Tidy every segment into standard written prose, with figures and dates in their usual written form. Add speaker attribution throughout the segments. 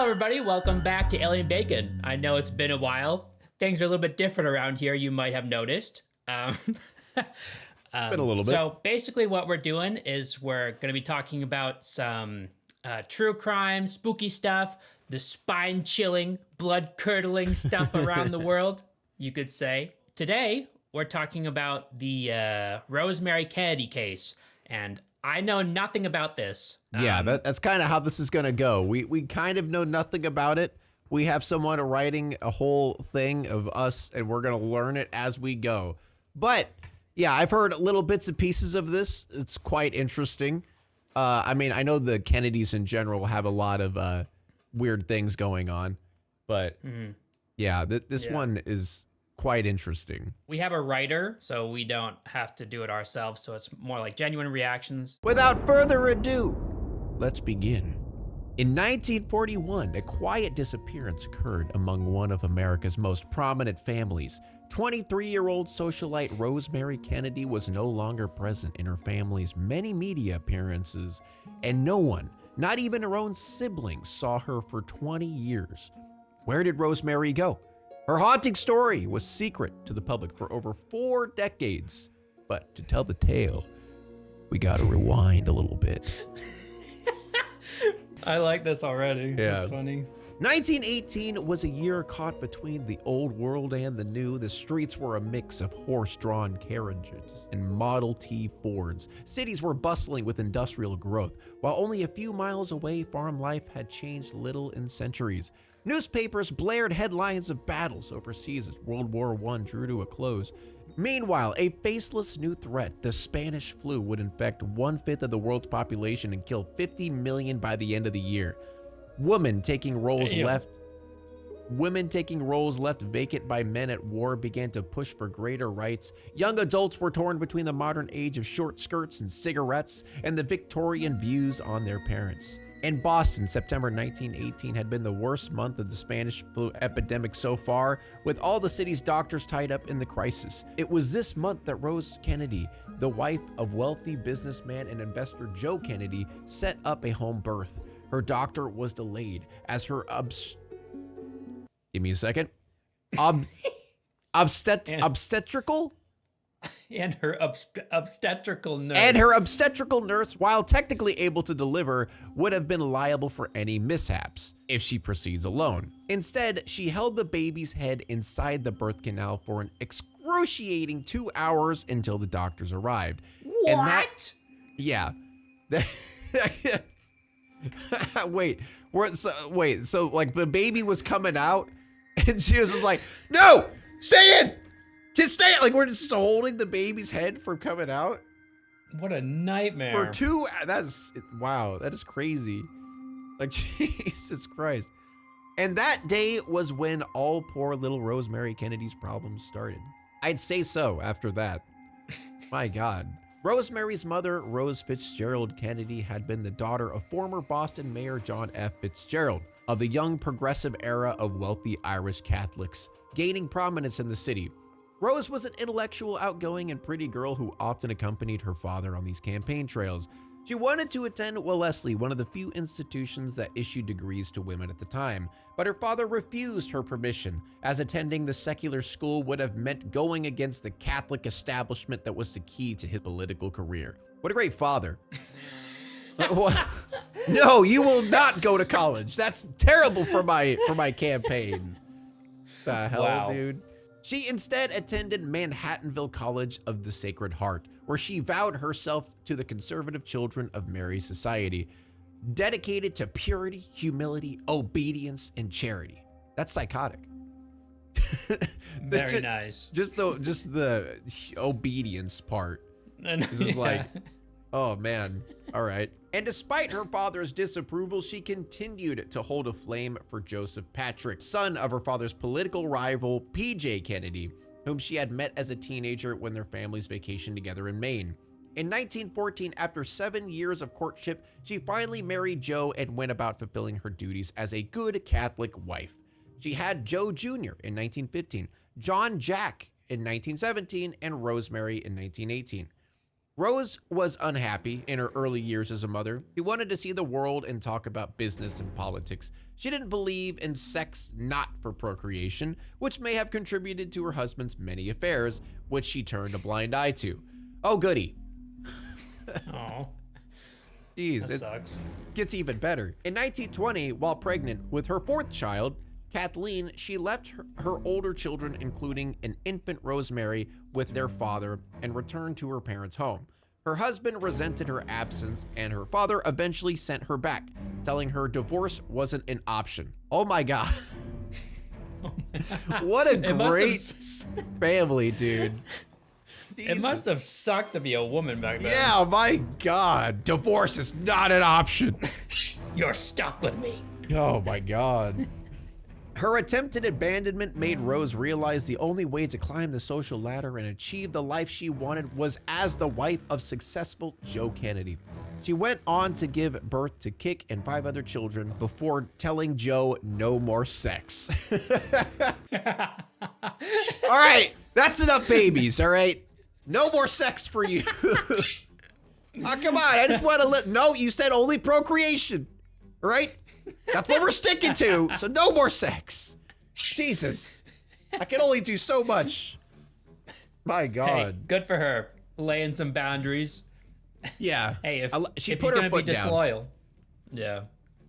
Speaker 1: everybody. Welcome back to Alien Bacon. I know it's been a while. Things are a little bit different around here, you might have noticed.
Speaker 2: Been a little bit.
Speaker 1: So basically what we're doing is we're going to be talking about some true crime, spooky stuff, the spine-chilling, blood-curdling stuff around the world, you could say. Today, we're talking about the Rosemary Kennedy case, and I know nothing about this.
Speaker 2: Yeah, that's kind of how this is going to go. We kind of know nothing about it. We have someone writing a whole thing of us, and we're going to learn it as we go. But, yeah, I've heard little bits and pieces of this. It's quite interesting. I mean, I know the Kennedys in general have a lot of weird things going on. But, yeah, this one is quite interesting.
Speaker 1: We have a writer, so we don't have to do it ourselves, so it's more like genuine reactions.
Speaker 2: Without further ado, let's begin. In 1941, a quiet disappearance occurred among one of America's most prominent families. 23-year-old socialite Rosemary Kennedy was no longer present in her family's many media appearances, and no one, not even her own siblings, saw her for 20 years. Where did Rosemary go? Her haunting story was secret to the public for over 4 decades. But to tell the tale, we gotta rewind a little bit.
Speaker 1: I like this already.
Speaker 2: Yeah.
Speaker 1: That's funny.
Speaker 2: 1918 was a year caught between the old world and the new. The streets were a mix of horse-drawn carriages and Model T Fords. Cities were bustling with industrial growth, while only a few miles away, farm life had changed little in centuries. Newspapers blared headlines of battles overseas as World War I drew to a close. Meanwhile, a faceless new threat, the Spanish flu, would infect 1/5 of the world's population and kill 50 million by the end of the year. Women taking roles left vacant by men at war began to push for greater rights. Young adults were torn between the modern age of short skirts and cigarettes and the Victorian views on their parents. In Boston, September 1918 had been the worst month of the Spanish flu epidemic so far, with all the city's doctors tied up in the crisis. It was this month that Rose Kennedy, the wife of wealthy businessman and investor Joe Kennedy, set up a home birth. Her doctor was delayed as her give me a second. Obstetrical?
Speaker 1: And her obstetrical nurse.
Speaker 2: And her obstetrical nurse, while technically able to deliver, would have been liable for any mishaps if she proceeds alone. Instead, she held the baby's head inside the birth canal for an excruciating 2 hours until the doctors arrived.
Speaker 1: What?
Speaker 2: Yeah. So like the baby was coming out and she was just like, no, stay in. Just stay in. Like we're just holding the baby's head from coming out.
Speaker 1: What a nightmare.
Speaker 2: For 2, wow, that is crazy. Like, Jesus Christ. And that day was when all poor little Rosemary Kennedy's problems started. I'd say so after that. My God. Rosemary's mother, Rose Fitzgerald Kennedy, had been the daughter of former Boston Mayor John F. Fitzgerald, of the young progressive era of wealthy Irish Catholics, gaining prominence in the city. Rose was an intellectual, outgoing, and pretty girl who often accompanied her father on these campaign trails. She wanted to attend Wellesley, one of the few institutions that issued degrees to women at the time, but her father refused her permission, as attending the secular school would have meant going against the Catholic establishment that was the key to his political career. What a great father. No, you will not go to college. That's terrible for my campaign. The hell, wow. Dude. She instead attended Manhattanville College of the Sacred Heart, where she vowed herself to the conservative children of Mary's society, dedicated to purity, humility, obedience, and charity. That's psychotic.
Speaker 1: Very nice.
Speaker 2: Just the obedience part. This is like, oh man, all right. And despite her father's disapproval, she continued to hold a flame for Joseph Patrick, son of her father's political rival, P.J. Kennedy, whom she had met as a teenager when their families vacationed together in Maine. In 1914, after 7 years of courtship, she finally married Joe and went about fulfilling her duties as a good Catholic wife. She had Joe Jr. in 1915, John Jack in 1917, and Rosemary in 1918. Rose was unhappy in her early years as a mother. She wanted to see the world and talk about business and politics. She didn't believe in sex not for procreation, which may have contributed to her husband's many affairs, which she turned a blind eye to. Oh, goody.
Speaker 1: Oh.
Speaker 2: Jeez,
Speaker 1: That sucks.
Speaker 2: Gets even better. In 1920, while pregnant with her fourth child, Kathleen, she left her older children, including an infant Rosemary, with their father and returned to her parents' home. Her husband resented her absence, and her father eventually sent her back, telling her divorce wasn't an option. Oh my God. What a great family, dude.
Speaker 1: It must have sucked to be a woman back then.
Speaker 2: Yeah, my God. Divorce is not an option.
Speaker 1: You're stuck with me.
Speaker 2: Oh my God. Her attempted abandonment made Rose realize the only way to climb the social ladder and achieve the life she wanted was as the wife of successful Joe Kennedy. She went on to give birth to Kik and 5 other children before telling Joe no more sex. All right, that's enough babies, all right? No more sex for you. Oh, come on, I just want to no, you said only procreation, all right? That's what we're sticking to, so no more sex. Jesus, I can only do so much. My God.
Speaker 1: Hey, good for her. Laying some boundaries.
Speaker 2: Yeah.
Speaker 1: Hey, if
Speaker 2: she
Speaker 1: if
Speaker 2: put
Speaker 1: he's
Speaker 2: her
Speaker 1: gonna be
Speaker 2: foot down.
Speaker 1: disloyal. Yeah.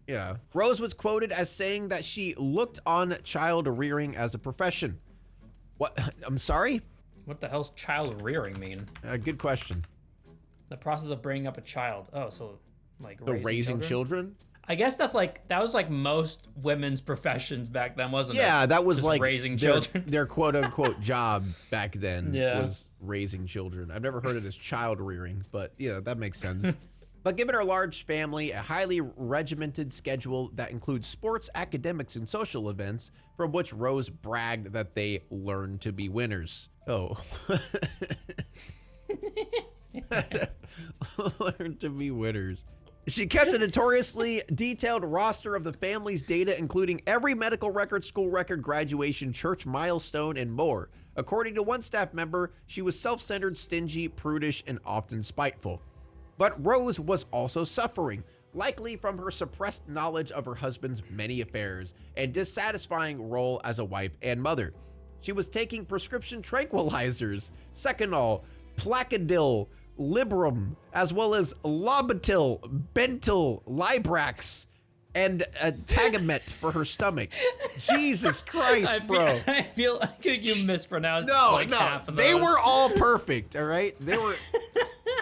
Speaker 2: Yeah. Rose was quoted as saying that she looked on child rearing as a profession. What? I'm sorry?
Speaker 1: What the hell's child rearing mean?
Speaker 2: Good question.
Speaker 1: The process of bringing up a child. Oh, so like
Speaker 2: So raising children?
Speaker 1: I guess that was like most women's professions back then, wasn't it?
Speaker 2: Yeah, that was
Speaker 1: Just
Speaker 2: like
Speaker 1: raising
Speaker 2: their,
Speaker 1: children.
Speaker 2: their quote unquote job back then
Speaker 1: Yeah.
Speaker 2: was raising children. I've never heard it as child rearing, but yeah, that makes sense. But given her large family, a highly regimented schedule that includes sports, academics, and social events, from which Rose bragged that they learned to be winners. Oh. Learn to be winners. She kept a notoriously detailed roster of the family's data, including every medical record, school record, graduation, church milestone, and more. According to one staff member, she was self-centered, stingy, prudish, and often spiteful. But Rose was also suffering, likely from her suppressed knowledge of her husband's many affairs and dissatisfying role as a wife and mother. She was taking prescription tranquilizers, Seconal, Placidil, Librium, as well as Lobotil, Bentyl, Librax, and Tagamet for her stomach. Jesus Christ, bro.
Speaker 1: I feel like you mispronounced half of those.
Speaker 2: They were all perfect, all right? They were...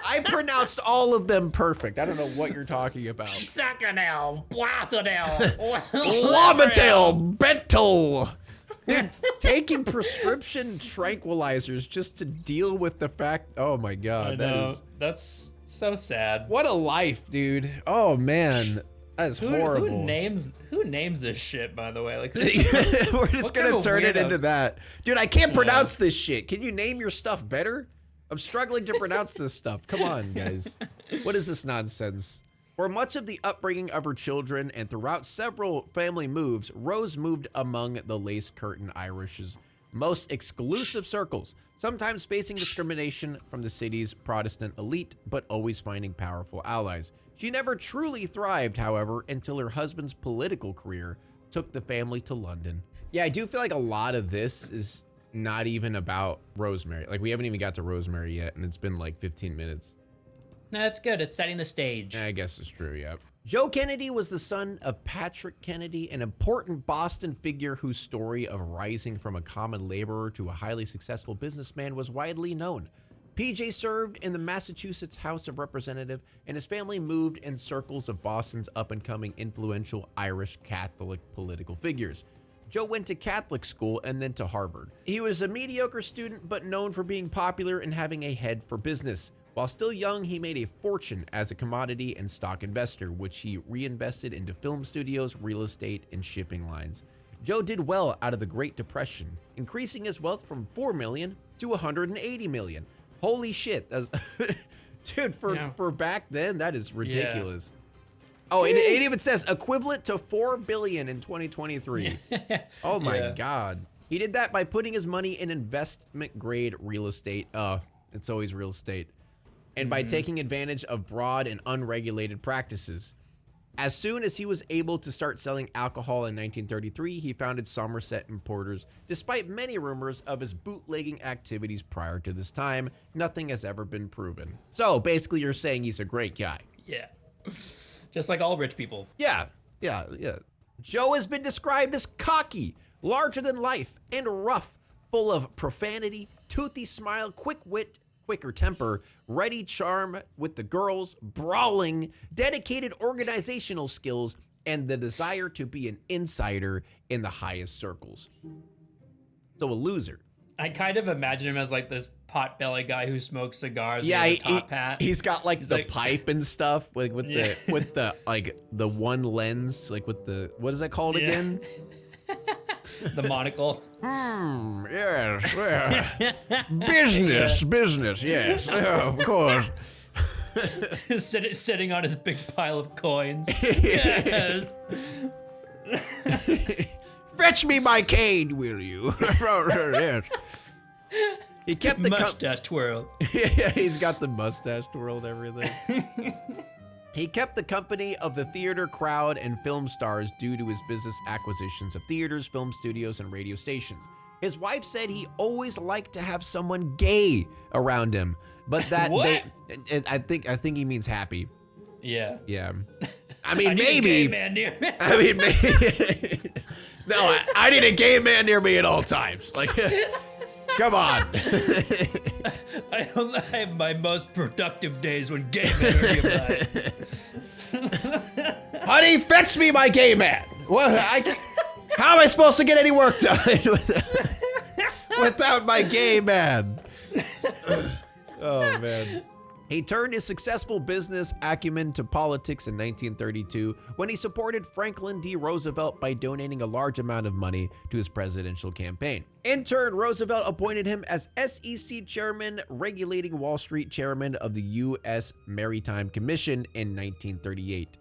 Speaker 2: I pronounced all of them perfect. I don't know what you're talking about.
Speaker 1: Seconal, Placidil,
Speaker 2: Lobotil, Bentyl. Dude, taking prescription tranquilizers just to deal with the fact. Oh my God,
Speaker 1: that's so sad.
Speaker 2: What a life, dude. Oh man, that is horrible.
Speaker 1: Who names this shit? By the way, like
Speaker 2: we're just gonna turn it into that, dude. I can't pronounce this shit. Can you name your stuff better? I'm struggling to pronounce this stuff. Come on, guys. What is this nonsense? For much of the upbringing of her children and throughout several family moves, Rose moved among the lace curtain Irish's most exclusive circles, sometimes facing discrimination from the city's Protestant elite, but always finding powerful allies. She never truly thrived, however, until her husband's political career took the family to London. Yeah, I do feel like a lot of this is not even about Rosemary. Like, we haven't even got to Rosemary yet, and it's been like 15 minutes.
Speaker 1: No, that's good. It's setting the stage.
Speaker 2: I guess it's true, yeah. Joe Kennedy was the son of Patrick Kennedy, an important Boston figure whose story of rising from a common laborer to a highly successful businessman was widely known. PJ served in the Massachusetts House of Representatives, and his family moved in circles of Boston's up-and-coming influential Irish Catholic political figures. Joe went to Catholic school and then to Harvard. He was a mediocre student, but known for being popular and having a head for business. While still young, he made a fortune as a commodity and stock investor, which he reinvested into film studios, real estate, and shipping lines. Joe did well out of the Great Depression, increasing his wealth from $4 million to $180 million. Holy shit. Dude, for back then, that is ridiculous. Yeah. Oh, it even says equivalent to $4 billion in 2023. Oh my God. He did that by putting his money in investment grade real estate. It's always real estate. and by taking advantage of broad and unregulated practices. As soon as he was able to start selling alcohol in 1933, he founded Somerset Importers. Despite many rumors of his bootlegging activities prior to this time, nothing has ever been proven. So basically you're saying he's a great guy.
Speaker 1: Yeah. Just like all rich people.
Speaker 2: Yeah. Joe has been described as cocky, larger than life, and rough, full of profanity, toothy smile, quick wit, quicker temper, ready charm with the girls, brawling, dedicated organizational skills, and the desire to be an insider in the highest circles. So a loser.
Speaker 1: I kind of imagine him as like this pot-belly guy who smokes cigars
Speaker 2: Yeah,
Speaker 1: with a top hat.
Speaker 2: He's got like
Speaker 1: He's
Speaker 2: the
Speaker 1: like-
Speaker 2: pipe and stuff, like with
Speaker 1: Yeah.
Speaker 2: the like the one lens, like with the, what is that called again?
Speaker 1: The monocle.
Speaker 2: Yes, business, yes, of course.
Speaker 1: Sitting on his big pile of coins. Yes.
Speaker 2: Fetch me my cane, will you? Yes. He kept the
Speaker 1: Mustache twirl.
Speaker 2: Yeah, he's got the mustache twirl and everything. He kept the company of the theater crowd and film stars due to his business acquisitions of theaters, film studios, and radio stations. His wife said he always liked to have someone gay around him, but that
Speaker 1: What?
Speaker 2: I think he means happy.
Speaker 1: Yeah.
Speaker 2: Yeah. I mean,
Speaker 1: I need a
Speaker 2: maybe.
Speaker 1: gay man near me.
Speaker 2: I mean, maybe. No, I need a gay man near me at all times. Like, come on.
Speaker 1: I only have my most productive days when gay men are nearby.
Speaker 2: Honey, fetch me my gay man. What? How am I supposed to get any work done without my gay man? Oh, man. He turned his successful business acumen to politics in 1932 when he supported Franklin D. Roosevelt by donating a large amount of money to his presidential campaign. In turn, Roosevelt appointed him as SEC chairman, regulating Wall Street chairman of the U.S. Maritime Commission in 1938,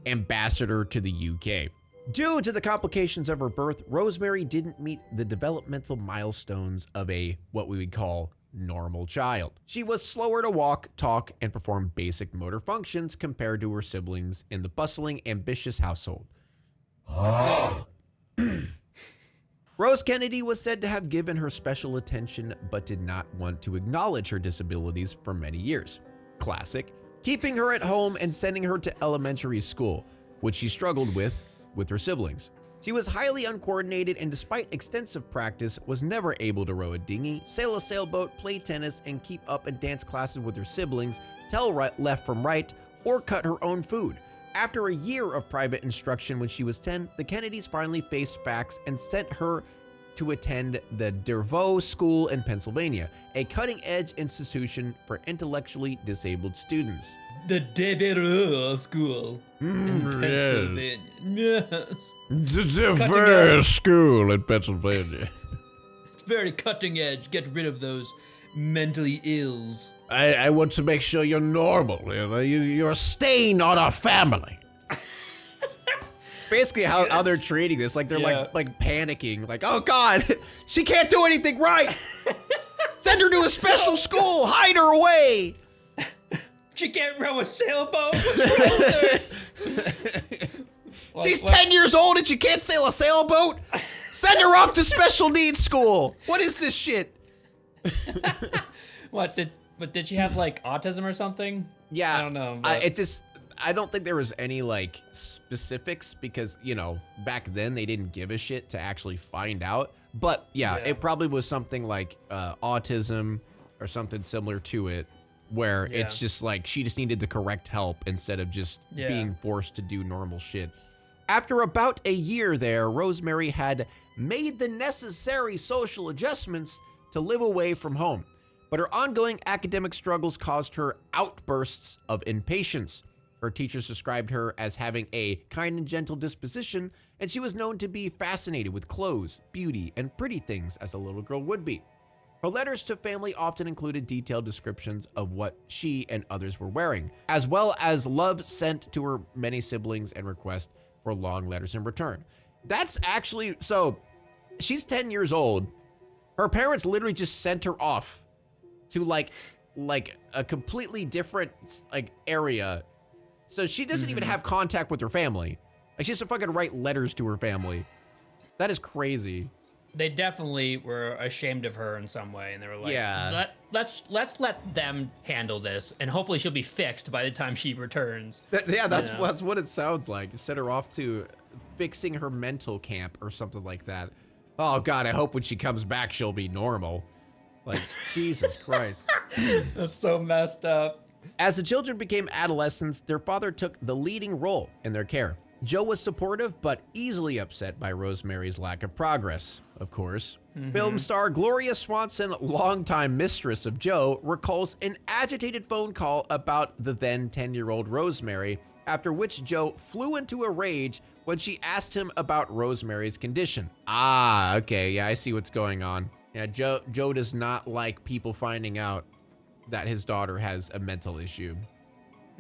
Speaker 2: ambassador to the UK. Due to the complications of her birth, Rosemary didn't meet the developmental milestones of a, what we would call, normal child. She was slower to walk, talk, and perform basic motor functions compared to her siblings in the bustling, ambitious household. Rose Kennedy was said to have given her special attention but did not want to acknowledge her disabilities for many years. Classic. Keeping her at home and sending her to elementary school, which she struggled with her siblings. She was highly uncoordinated and despite extensive practice, was never able to row a dinghy, sail a sailboat, play tennis, and keep up in dance classes with her siblings, tell left from right, or cut her own food. After a year of private instruction when she was 10, the Kennedys finally faced facts and sent her to attend the Dervaux School in Pennsylvania, a cutting-edge institution for intellectually disabled students.
Speaker 1: The Devereux School in Pennsylvania. Yes.
Speaker 2: The
Speaker 1: first
Speaker 2: school in Pennsylvania.
Speaker 1: It's very cutting edge. Get rid of those mentally ills.
Speaker 2: I want to make sure you're normal. You know, you're a stain on our family. Basically, how they're treating this, like they're like panicking, like, oh God, she can't do anything right. Send her to a special school. Hide her away.
Speaker 1: She can't row a sailboat. What's wrong with her?
Speaker 2: She's 10 years old and she can't sail a sailboat. Send her off to special needs school. What is this shit?
Speaker 1: Did she have like autism or something?
Speaker 2: Yeah,
Speaker 1: I don't know.
Speaker 2: I don't think there was any like specifics because, you know, back then they didn't give a shit to actually find out. But yeah, it probably was something like autism or something similar to it, where it's just like she just needed the correct help instead of just being forced to do normal shit. After about a year there, Rosemary had made the necessary social adjustments to live away from home, but her ongoing academic struggles caused her outbursts of impatience. Her teachers described her as having a kind and gentle disposition, and she was known to be fascinated with clothes, beauty, and pretty things as a little girl would be. Her letters to family often included detailed descriptions of what she and others were wearing, as well as love sent to her many siblings and requests for long letters in return. That's actually, so she's 10 years old. Her parents literally just sent her off to like like a completely different like area. So she doesn't even have contact with her family. Like she has to fucking write letters to her family. That is crazy.
Speaker 1: They definitely were ashamed of her in some way, and they were like,
Speaker 2: Yeah.
Speaker 1: let's let them handle this, and hopefully she'll be fixed by the time she returns.
Speaker 2: That's what it sounds like. Send her off to fixing her mental camp or something like that. Oh God, I hope when she comes back she'll be normal. Like Jesus Christ.
Speaker 1: That's so messed up.
Speaker 2: As the children became adolescents, their father took the leading role in their care. Joe was supportive, but easily upset by Rosemary's lack of progress, of course. Film star Gloria Swanson, longtime mistress of Joe, recalls an agitated phone call about the then 10-year-old Rosemary, after which Joe flew into a rage when she asked him about Rosemary's condition. Ah, okay, yeah, I see what's going on. Yeah, Joe does not like people finding out that his daughter has a mental issue.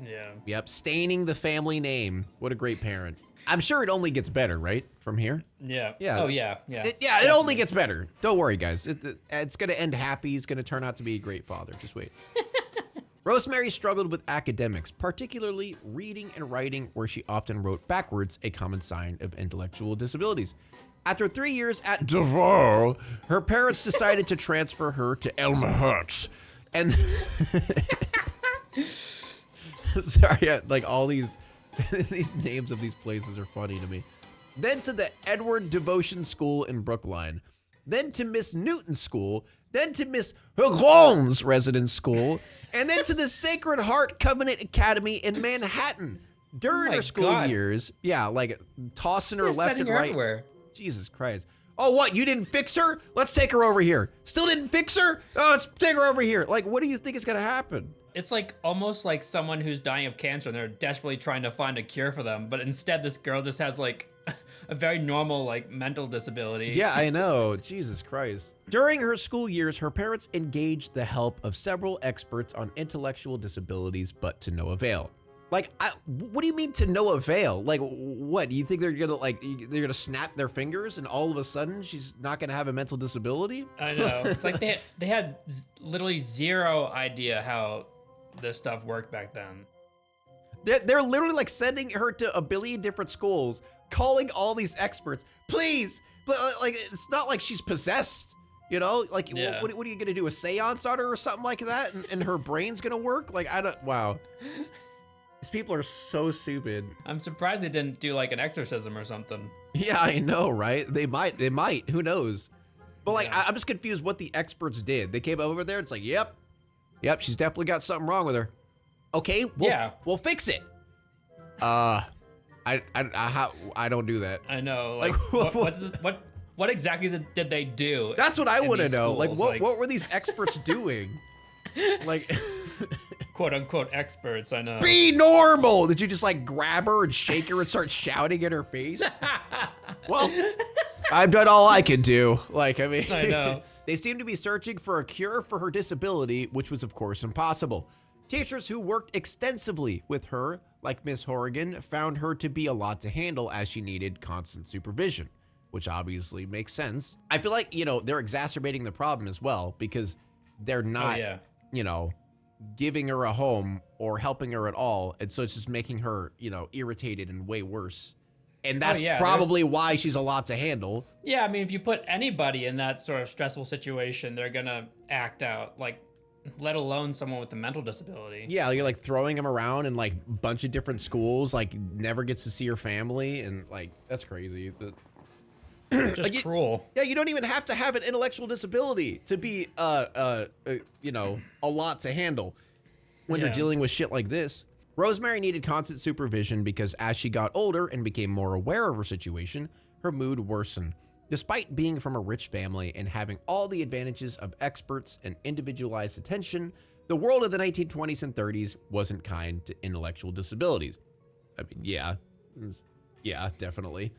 Speaker 1: Yeah.
Speaker 2: Yep, staining the family name. What a great parent. I'm sure it only gets better, right? From here?
Speaker 1: Yeah.
Speaker 2: Yeah.
Speaker 1: Oh, yeah. Yeah.
Speaker 2: It only gets better. Don't worry, guys. It's going to end happy. He's going to turn out to be a great father. Just wait. Rosemary struggled with academics, particularly reading and writing, where she often wrote backwards, a common sign of intellectual disabilities. After 3 years at Duval, her parents decided to transfer her to Elmhurst. And sorry, like all these names of these places are funny to me. Then to the Edward Devotion School in Brookline. Then to Miss Newton School. Then to Miss Hugons Residence School. And then to the Sacred Heart Covenant Academy in Manhattan. During her school years, yeah, like tossing her left and right.
Speaker 1: Everywhere.
Speaker 2: Jesus Christ. Oh, what? You didn't fix her? Let's take her over here. Still didn't fix her? Oh, let's take her over here. Like, what do you think is going to happen?
Speaker 1: It's like almost like someone who's dying of cancer and they're desperately trying to find a cure for them. But instead, this girl just has like a very normal like mental disability.
Speaker 2: Yeah, I know. Jesus Christ. During her school years, her parents engaged the help of several experts on intellectual disabilities, but to no avail. Like, what do you mean to no avail? Like, what? Do you think they're gonna snap their fingers and all of a sudden she's not gonna have a mental disability?
Speaker 1: I know. It's like they had literally zero idea how this stuff worked back then.
Speaker 2: They're literally like sending her to a billion different schools, calling all these experts, please. But like, it's not like she's possessed, you know? Like,
Speaker 1: Yeah.
Speaker 2: what are you gonna do? A seance on her or something like that? And her brain's gonna work? Like, wow. These people are so stupid.
Speaker 1: I'm surprised they didn't do like an exorcism or something.
Speaker 2: Yeah, I know, right? They might, who knows? But like,
Speaker 1: Yeah.
Speaker 2: I'm just confused what the experts did. They came over there, it's like, yep, she's definitely got something wrong with her. Okay, we'll fix it. I don't do that.
Speaker 1: I know. Like, what exactly did they do?
Speaker 2: That's what I want to
Speaker 1: these
Speaker 2: know. Like,
Speaker 1: schools?
Speaker 2: what were these experts doing? Like,
Speaker 1: quote unquote experts, I know.
Speaker 2: be normal. Did you just like grab her and shake her and start shouting in her face? Well, I've done all I can do. Like, I mean,
Speaker 1: I know.
Speaker 2: They seem to be searching for a cure for her disability, which was of course impossible. Teachers who worked extensively with her, like Miss Horrigan, found her to be a lot to handle as she needed constant supervision, which obviously makes sense. I feel like, they're exacerbating the problem as well because they're not, giving her a home or helping her at all. And so it's just making her, irritated and way worse. And that's probably why she's a lot to handle.
Speaker 1: Yeah, I mean, if you put anybody in that sort of stressful situation, they're gonna act out, like, let alone someone with a mental disability.
Speaker 2: Yeah, you're like throwing them around in like a bunch of different schools, like never gets to see her family, and like, that's crazy.
Speaker 1: Just like, cruel.
Speaker 2: Yeah, you don't even have to have an intellectual disability to be, a lot to handle when you're dealing with shit like this. Rosemary needed constant supervision because as she got older and became more aware of her situation, her mood worsened. Despite being from a rich family and having all the advantages of experts and individualized attention, the world of the 1920s and 30s wasn't kind to intellectual disabilities. I mean, yeah, definitely.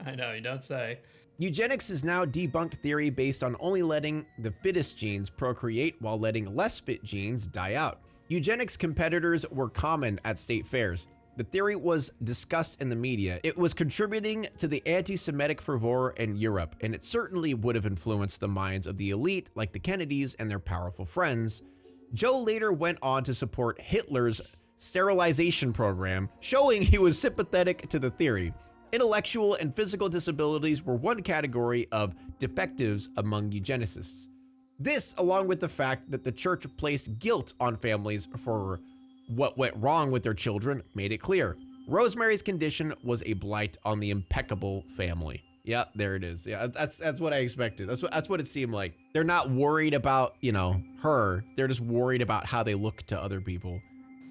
Speaker 1: I know, you don't say.
Speaker 2: Eugenics is now debunked theory based on only letting the fittest genes procreate while letting less fit genes die out. Eugenics competitors were common at state fairs. The theory was discussed in the media. It was contributing to the anti-Semitic fervor in Europe, and it certainly would have influenced the minds of the elite like the Kennedys and their powerful friends. Joe later went on to support Hitler's sterilization program, showing he was sympathetic to the theory. Intellectual and physical disabilities were one category of defectives among eugenicists. This, along with the fact that the church placed guilt on families for what went wrong with their children, made it clear. Rosemary's condition was a blight on the impeccable family. Yeah, there it is. Yeah, that's what I expected. That's what it seemed like. They're not worried about, her. They're just worried about how they look to other people.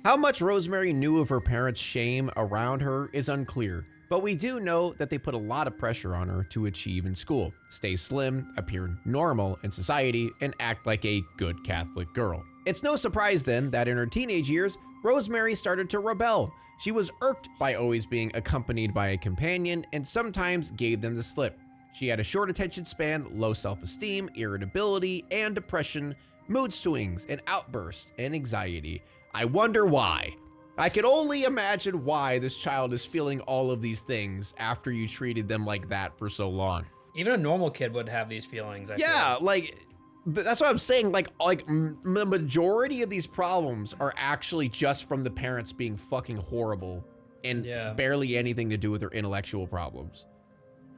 Speaker 2: How much Rosemary knew of her parents' shame around her is unclear, but we do know that they put a lot of pressure on her to achieve in school, stay slim, appear normal in society, and act like a good Catholic girl. It's no surprise then that in her teenage years, Rosemary started to rebel. She was irked by always being accompanied by a companion and sometimes gave them the slip. She had a short attention span, low self-esteem, irritability, and depression, mood swings, and outbursts, and anxiety. I wonder why. I can only imagine why this child is feeling all of these things after you treated them like that for so long.
Speaker 1: Even a normal kid would have these feelings, I feel
Speaker 2: like. But that's what I'm saying. The majority of these problems are actually just from the parents being fucking horrible and barely anything to do with their intellectual problems.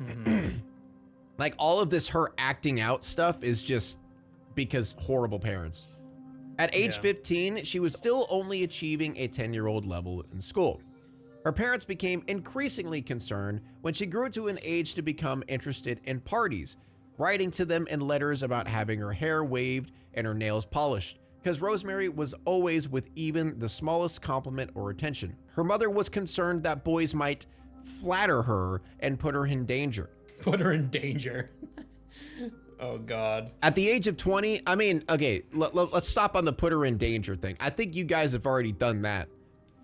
Speaker 2: Mm-hmm. Like all of this, her acting out stuff is just because horrible parents. At age 15, she was still only achieving a 10-year-old level in school. Her parents became increasingly concerned when she grew to an age to become interested in parties, writing to them in letters about having her hair waved and her nails polished, because Rosemary was always with even the smallest compliment or attention. Her mother was concerned that boys might flatter her and put her in danger.
Speaker 1: Put her in danger. Oh, God.
Speaker 2: At the age of 20, I mean, okay, let's stop on the put her in danger thing. I think you guys have already done that.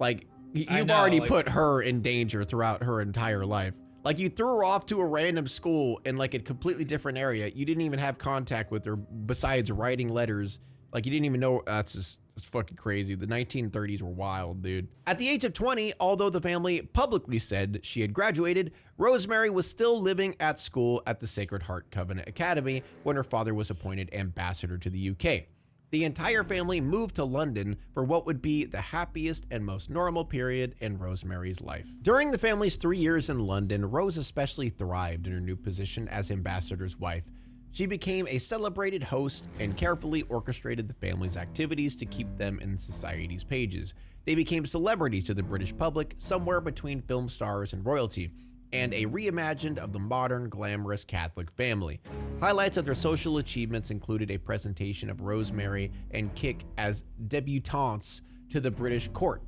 Speaker 2: Like, you've already put her in danger throughout her entire life. Like, you threw her off to a random school in like a completely different area. You didn't even have contact with her besides writing letters. Like, you didn't even know. That's fucking crazy. The 1930s were wild, dude. At the age of 20, although the family publicly said she had graduated, Rosemary was still living at school at the Sacred Heart Covenant Academy when her father was appointed ambassador to the UK. The entire family moved to London for what would be the happiest and most normal period in Rosemary's life. During the family's 3 years in London, Rose especially thrived in her new position as ambassador's wife. She became a celebrated host and carefully orchestrated the family's activities to keep them in society's pages. They became celebrities to the British public, somewhere between film stars and royalty, and a reimagined of the modern, glamorous Catholic family. Highlights of their social achievements included a presentation of Rosemary and Kik as debutantes to the British court,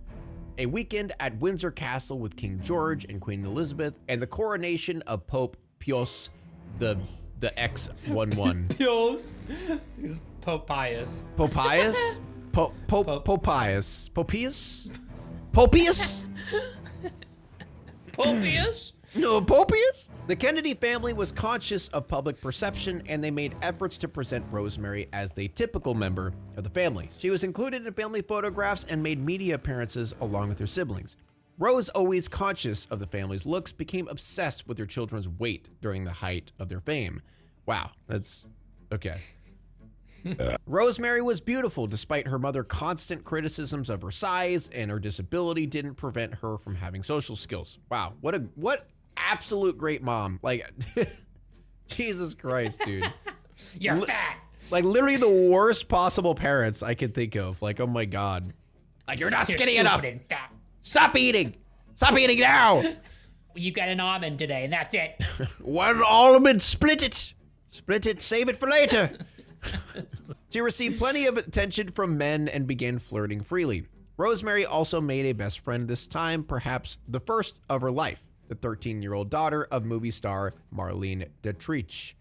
Speaker 2: a weekend at Windsor Castle with King George and Queen Elizabeth, and the coronation of Pope Pius the X11.
Speaker 1: Pius? He's Pope Pius.
Speaker 2: Pope Pius? Pope Pius. Popius? Popius?
Speaker 1: Popius?
Speaker 2: No, Popius? The Kennedy family was conscious of public perception, and they made efforts to present Rosemary as the typical member of the family. She was included in family photographs and made media appearances along with her siblings. Rose, always conscious of the family's looks, became obsessed with her children's weight during the height of their fame. Wow, that's okay. Rosemary was beautiful despite her mother's constant criticisms of her size, and her disability didn't prevent her from having social skills. Wow, what absolute great mom. Like, Jesus Christ, dude.
Speaker 1: You're fat.
Speaker 2: Like, literally the worst possible parents I could think of. Like, oh my God. Like, you're not skinny enough. Stop eating. Stop eating now.
Speaker 1: You got an almond today, and that's it.
Speaker 2: One almond, split it. Split it, save it for later. She received plenty of attention from men and began flirting freely. Rosemary also made a best friend this time, perhaps the first of her life, the 13-year-old daughter of movie star Marlene Dietrich.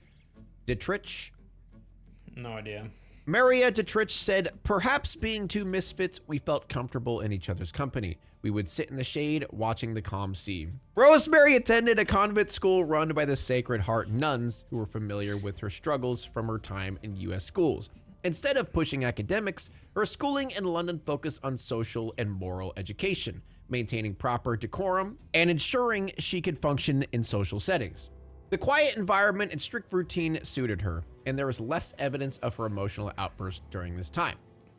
Speaker 2: Dietrich?
Speaker 1: No idea.
Speaker 2: Maria Dietrich said, "Perhaps being two misfits, we felt comfortable in each other's company. We would sit in the shade, watching the calm sea." Rosemary attended a convent school run by the Sacred Heart nuns, who were familiar with her struggles from her time in U.S. schools. Instead of pushing academics, her schooling in London focused on social and moral education, maintaining proper decorum, and ensuring she could function in social settings. The quiet environment and strict routine suited her, and there was less evidence of her emotional outbursts during this time.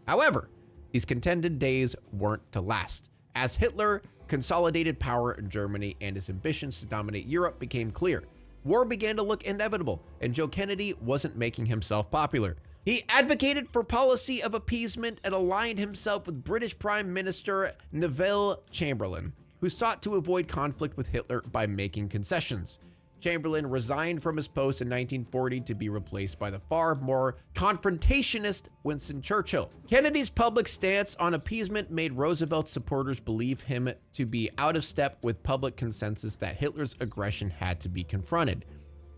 Speaker 2: However, these contented days weren't to last. As Hitler consolidated power in Germany and his ambitions to dominate Europe became clear, war began to look inevitable, and Joe Kennedy wasn't making himself popular. He advocated for policy of appeasement and aligned himself with British Prime Minister Neville Chamberlain, who sought to avoid conflict with Hitler by making concessions. Chamberlain resigned from his post in 1940 to be replaced by the far more confrontationist Winston Churchill. Kennedy's public stance on appeasement made Roosevelt's supporters believe him to be out of step with public consensus that Hitler's aggression had to be confronted.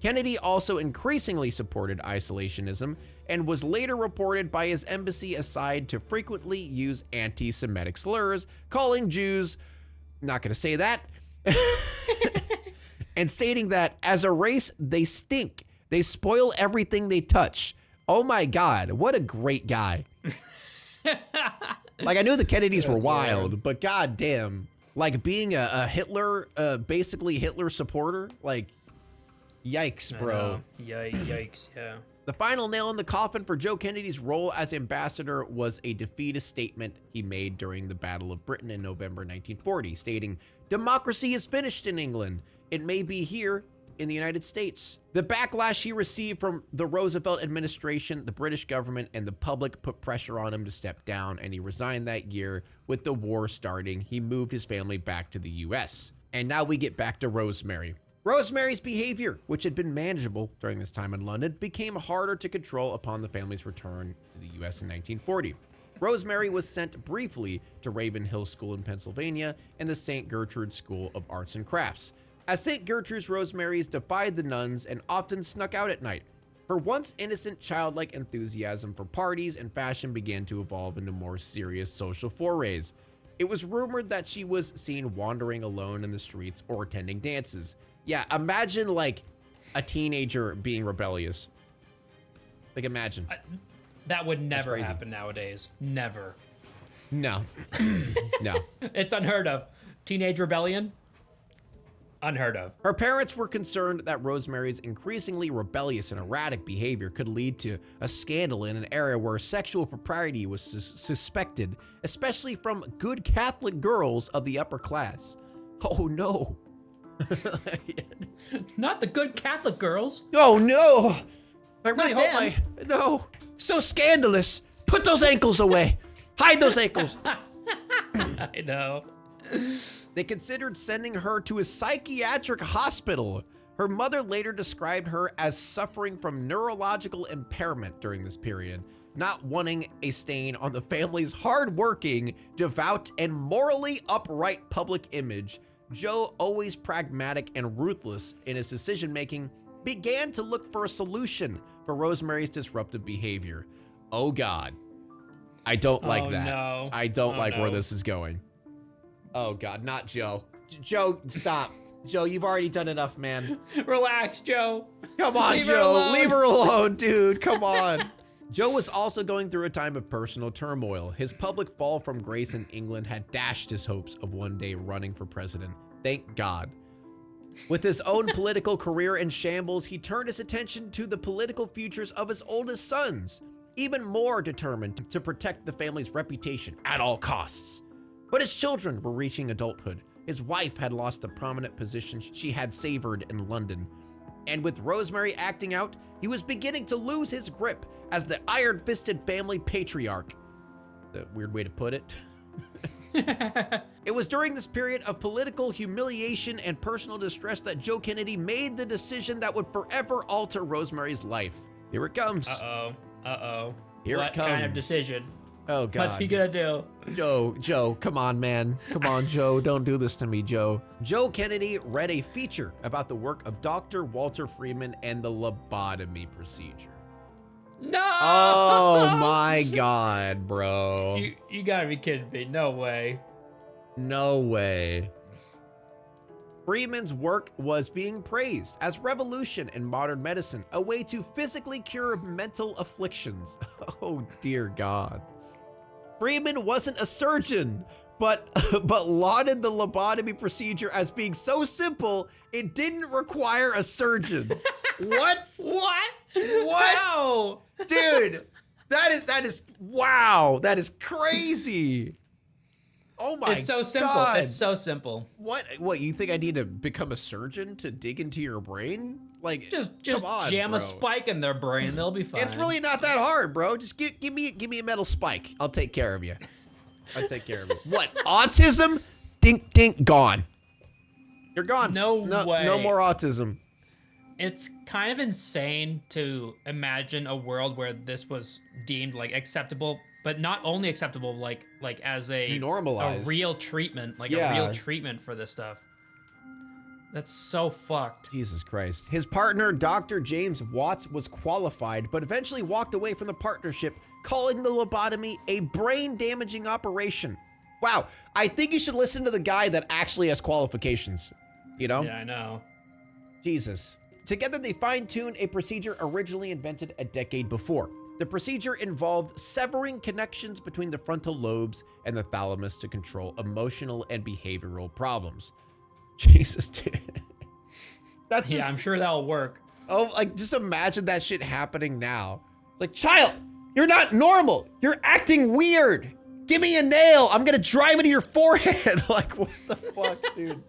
Speaker 2: Kennedy also increasingly supported isolationism and was later reported by his embassy aside to frequently use anti-Semitic slurs, calling Jews, not going to say that, and stating that as a race, they stink. They spoil everything they touch. Oh my God, what a great guy. Like, I knew the Kennedys were wild, but goddamn, like being a Hitler, basically Hitler supporter, like, yikes, bro.
Speaker 1: Yikes, yeah.
Speaker 2: The final nail in the coffin for Joe Kennedy's role as ambassador was a defeatist statement he made during the Battle of Britain in November 1940, stating, "Democracy is finished in England. It may be here in the United States." The backlash he received from the Roosevelt administration, the British government, and the public put pressure on him to step down, and he resigned that year. With the war starting, he moved his family back to the US. And now we get back to Rosemary. Rosemary's behavior, which had been manageable during this time in London, became harder to control upon the family's return to the US in 1940. Rosemary was sent briefly to Ravenhill School in Pennsylvania and the St. Gertrude School of Arts and Crafts. At St. Gertrude's, Rosemary's defied the nuns and often snuck out at night. Her once innocent childlike enthusiasm for parties and fashion began to evolve into more serious social forays. It was rumored that she was seen wandering alone in the streets or attending dances. Yeah, imagine like a teenager being rebellious. Like, imagine.
Speaker 1: That would never happen nowadays. Never.
Speaker 2: No. No.
Speaker 1: It's unheard of. Teenage rebellion? Unheard of.
Speaker 2: Her parents were concerned that Rosemary's increasingly rebellious and erratic behavior could lead to a scandal in an area where sexual propriety was suspected, especially from good Catholic girls of the upper class. Oh no.
Speaker 1: Not the good Catholic girls.
Speaker 2: Oh no. I really
Speaker 1: Not
Speaker 2: hope no. So scandalous. Put those ankles away. Hide those ankles.
Speaker 1: I know.
Speaker 2: They considered sending her to a psychiatric hospital. Her mother later described her as suffering from neurological impairment during this period, not wanting a stain on the family's hardworking, devout, and morally upright public image. Joe, always pragmatic and ruthless in his decision-making, began to look for a solution for Rosemary's disruptive behavior. Oh God, I don't like that.
Speaker 1: No.
Speaker 2: I don't like where this is going. Oh God, not Joe. Joe, stop. Joe, you've already done enough, man.
Speaker 1: Relax, Joe.
Speaker 2: Come on,
Speaker 1: Leave her
Speaker 2: Joe.
Speaker 1: alone.
Speaker 2: Leave her alone, dude. Come on. Joe was also going through a time of personal turmoil. His public fall from grace in England had dashed his hopes of one day running for president. Thank God. With his own political career in shambles, he turned his attention to the political futures of his oldest sons, even more determined to protect the family's reputation at all costs. But his children were reaching adulthood. His wife had lost the prominent position she had savored in London. And with Rosemary acting out, he was beginning to lose his grip as the iron-fisted family patriarch. A weird way to put it. It was during this period of political humiliation and personal distress that Joe Kennedy made the decision that would forever alter Rosemary's life. Here it comes.
Speaker 1: Uh-oh.
Speaker 2: Here
Speaker 1: What
Speaker 2: it comes.
Speaker 1: kind of decision?
Speaker 2: Oh, God.
Speaker 1: What's he gonna do?
Speaker 2: Joe, come on, man. Come on, Joe. Don't do this to me, Joe. Joe Kennedy read a feature about the work of Dr. Walter Freeman and the lobotomy procedure.
Speaker 1: No!
Speaker 2: Oh, my God, bro.
Speaker 1: You gotta be kidding me. No way.
Speaker 2: No way. Freeman's work was being praised as revolution in modern medicine, a way to physically cure mental afflictions. Oh, dear God. Freeman wasn't a surgeon, but lauded the lobotomy procedure as being so simple, it didn't require a surgeon. What?
Speaker 1: What?
Speaker 2: What?
Speaker 1: How?
Speaker 2: Dude, That is wow. That is crazy. Oh my god.
Speaker 1: It's so simple. It's so simple.
Speaker 2: What, you think I need to become a surgeon to dig into your brain? Like,
Speaker 1: Just
Speaker 2: come on,
Speaker 1: jam
Speaker 2: bro.
Speaker 1: a spike in their brain. They'll be fine.
Speaker 2: It's really not that hard, bro. Just give me a metal spike. I'll take care of you. I'll take care of you. What? Autism? Dink, dink, gone. You're gone.
Speaker 1: No way.
Speaker 2: No more autism.
Speaker 1: It's kind of insane to imagine a world where this was deemed like acceptable, but not only acceptable, like as a
Speaker 2: Normalized.
Speaker 1: a real treatment, like
Speaker 2: Yeah.
Speaker 1: a real treatment for this stuff. That's so fucked.
Speaker 2: Jesus Christ. His partner, Dr. James Watts, was qualified, but eventually walked away from the partnership, calling the lobotomy a brain-damaging operation. Wow, I think you should listen to the guy that actually has qualifications, you know?
Speaker 1: Yeah, I know.
Speaker 2: Jesus. Together, they fine-tuned a procedure originally invented a decade before. The procedure involved severing connections between the frontal lobes and the thalamus to control emotional and behavioral problems. Jesus, dude. That's
Speaker 1: Yeah, I'm sure that'll work.
Speaker 2: Oh, like, just imagine that shit happening now. It's like, child, you're not normal. You're acting weird. Give me a nail. I'm gonna drive into your forehead. Like, what the fuck, dude?